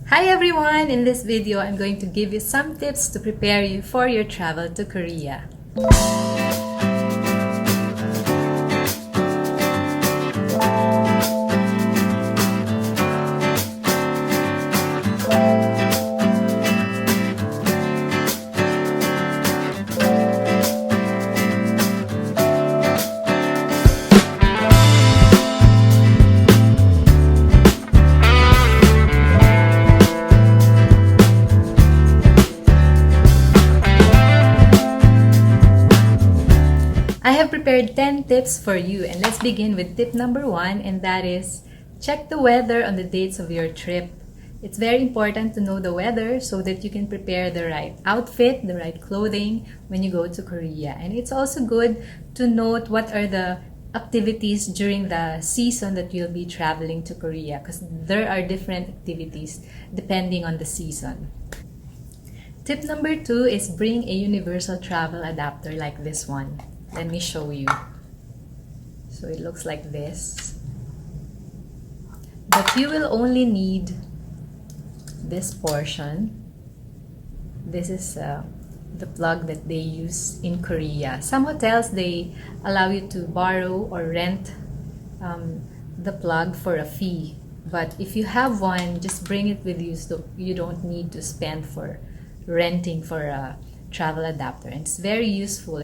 Hi everyone! In this video, I'm going to give you some tips to prepare you for your travel to Korea. I have prepared 10 tips for you, and let's begin with tip number 1, and that is check the weather on the dates of your trip. It's very important to know the weather so that you can prepare the right outfit, the right clothing when you go to Korea. And it's also good to note what are the activities during the season that you'll be traveling to Korea, because there are different activities depending on the season. Tip number 2 is bring a universal travel adapter like this one. Let me show you. So it looks like this. But you will only need this portion. This is the plug that they use in Korea. Some hotels, they allow you to borrow or rent the plug for a fee. But if you have one, just bring it with you so you don't need to spend for renting for a travel adapter. And it's very useful.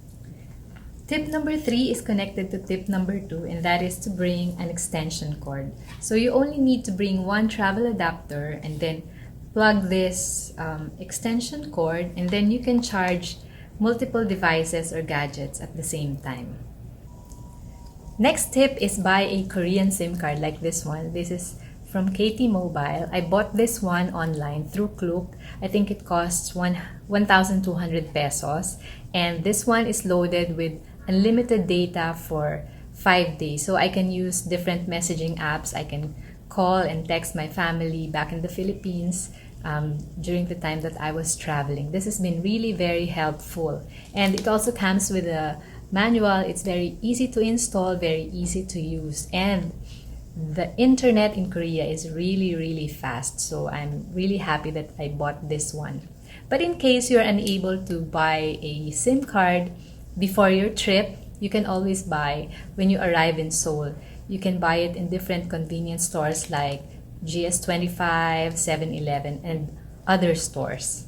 Tip number 3 is connected to tip number 2, and that is to bring an extension cord. So you only need to bring one travel adapter and then plug this extension cord, and then you can charge multiple devices or gadgets at the same time. Next tip is buy a Korean SIM card like this one. This is from KT Mobile. I bought this one online through Klook. I think it costs 1,200 pesos, and this one is loaded with unlimited data for 5 days. So I can use different messaging apps. I can call and text my family back in the Philippines during the time that I was traveling. This has been really very helpful. And it also comes with a manual. It's very easy to install, very easy to use. And the internet in Korea is really fast. So I'm really happy that I bought this one. But in case you're unable to buy a SIM card before your trip, you can always buy when you arrive in Seoul. You can buy it in different convenience stores like GS25, 7-Eleven, and other stores.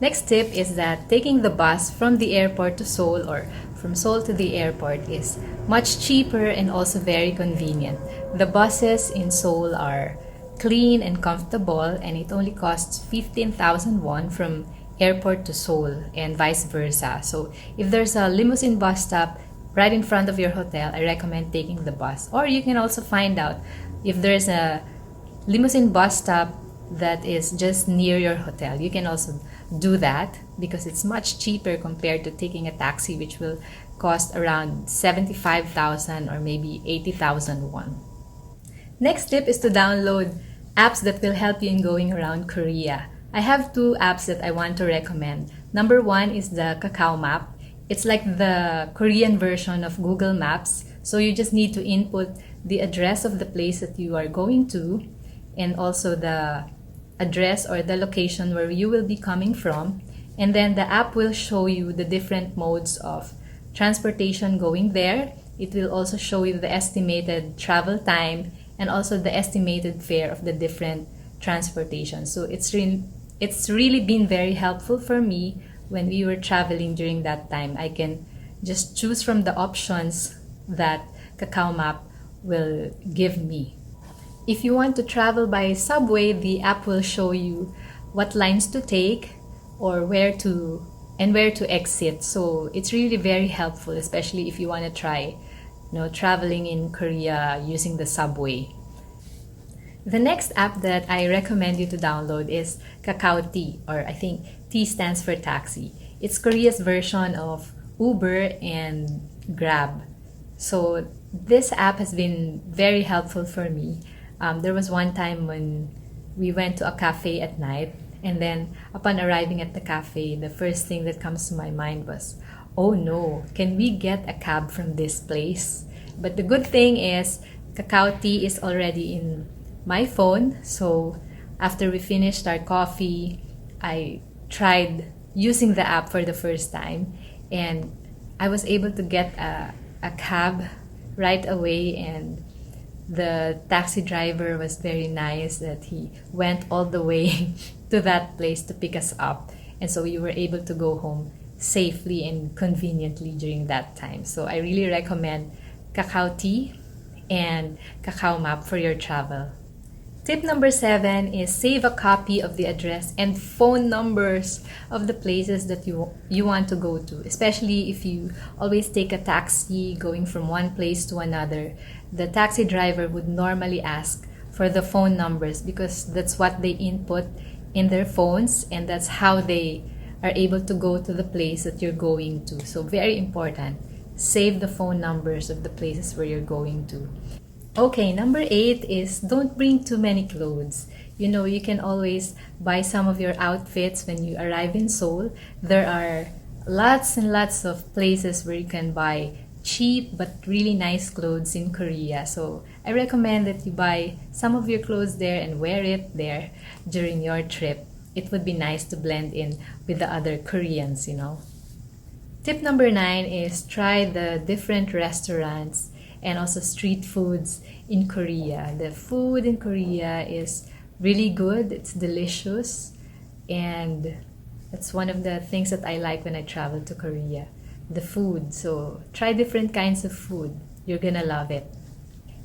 Next tip is that taking the bus from the airport to Seoul or from Seoul to the airport is much cheaper and also very convenient. The buses in Seoul are clean and comfortable, and it only costs 15,000 won from airport to Seoul and vice versa. So if there's a limousine bus stop right in front of your hotel, I recommend taking the bus. Or you can also find out if there's a limousine bus stop that is just near your hotel. You can also do that because it's much cheaper compared to taking a taxi, which will cost around 75,000 or maybe 80,000 won. Next tip is to download apps that will help you in going around Korea. I have 2 apps that I want to recommend. Number 1 is the Kakao Map. It's like the Korean version of Google Maps. So you just need to input the address of the place that you are going to, and also the address or the location where you will be coming from. And then the app will show you the different modes of transportation going there. It will also show you the estimated travel time and also the estimated fare of the different transportation. So it's really been very helpful for me when we were traveling during that time. I can just choose from the options that Kakao Map will give me. If you want to travel by subway, the app will show you what lines to take or where to exit. So it's really very helpful, especially if you want to try, traveling in Korea using the subway. The next app that I recommend you to download is Kakao T, or I think T stands for taxi. It's Korea's version of Uber and Grab. So this app has been very helpful for me. There was one time when we went to a cafe at night, and then upon arriving at the cafe, the first thing that comes to my mind was, oh no, can we get a cab from this place? But the good thing is Kakao T is already in my phone, so after we finished our coffee, I tried using the app for the first time, and I was able to get a cab right away, and the taxi driver was very nice that he went all the way to that place to pick us up, and so we were able to go home safely and conveniently during that time. So I really recommend Kakao Tea and Kakao Map for your travel. Tip number 7 is save a copy of the address and phone numbers of the places that you want to go to, especially if you always take a taxi going from one place to another. The taxi driver would normally ask for the phone numbers because that's what they input in their phones, and that's how they are able to go to the place that you're going to. So very important, save the phone numbers of the places where you're going to. Okay, number 8 is don't bring too many clothes. You know, you can always buy some of your outfits when you arrive in Seoul. There are lots and lots of places where you can buy cheap but really nice clothes in Korea. So I recommend that you buy some of your clothes there and wear it there during your trip. It would be nice to blend in with the other Koreans, you know. Tip number 9 is try the different restaurants and also street foods in Korea. The food in Korea is really good, it's delicious, and that's one of the things that I like when I travel to Korea, the food. So try different kinds of food, you're gonna love it.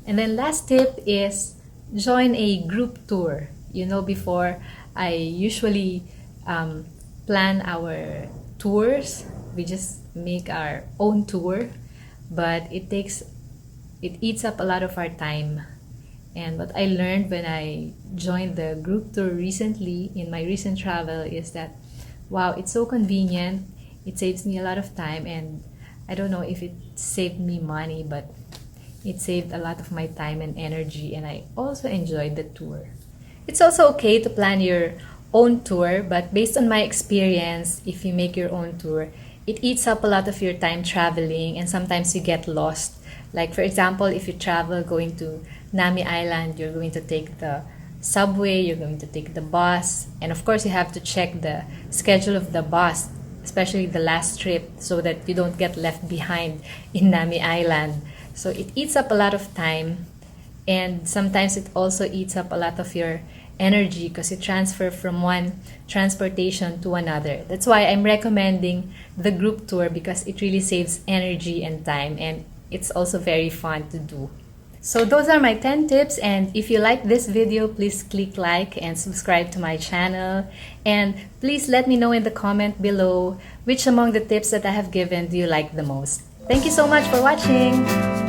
And then last tip is join a group tour. You know, before I usually plan our tours, we just make our own tour, but it eats up a lot of our time. And what I learned when I joined the group tour recently in my recent travel is that, wow, it's so convenient. It saves me a lot of time, and I don't know if it saved me money, but it saved a lot of my time and energy, and I also enjoyed the tour. It's also okay to plan your own tour, but based on my experience, if you make your own tour, it eats up a lot of your time traveling, and sometimes you get lost. Like, for example, if you travel going to Nami Island, you're going to take the subway, you're going to take the bus, and of course you have to check the schedule of the bus, especially the last trip, so that you don't get left behind in Nami Island. So it eats up a lot of time, and sometimes it also eats up a lot of your energy because you transfer from one transportation to another. That's why I'm recommending the group tour, because it really saves energy and time, and it's also very fun to do. So those are my 10 tips, and if you like this video, please click like and subscribe to my channel, and please let me know in the comment below which among the tips that I have given do you like the most. Thank you so much for watching!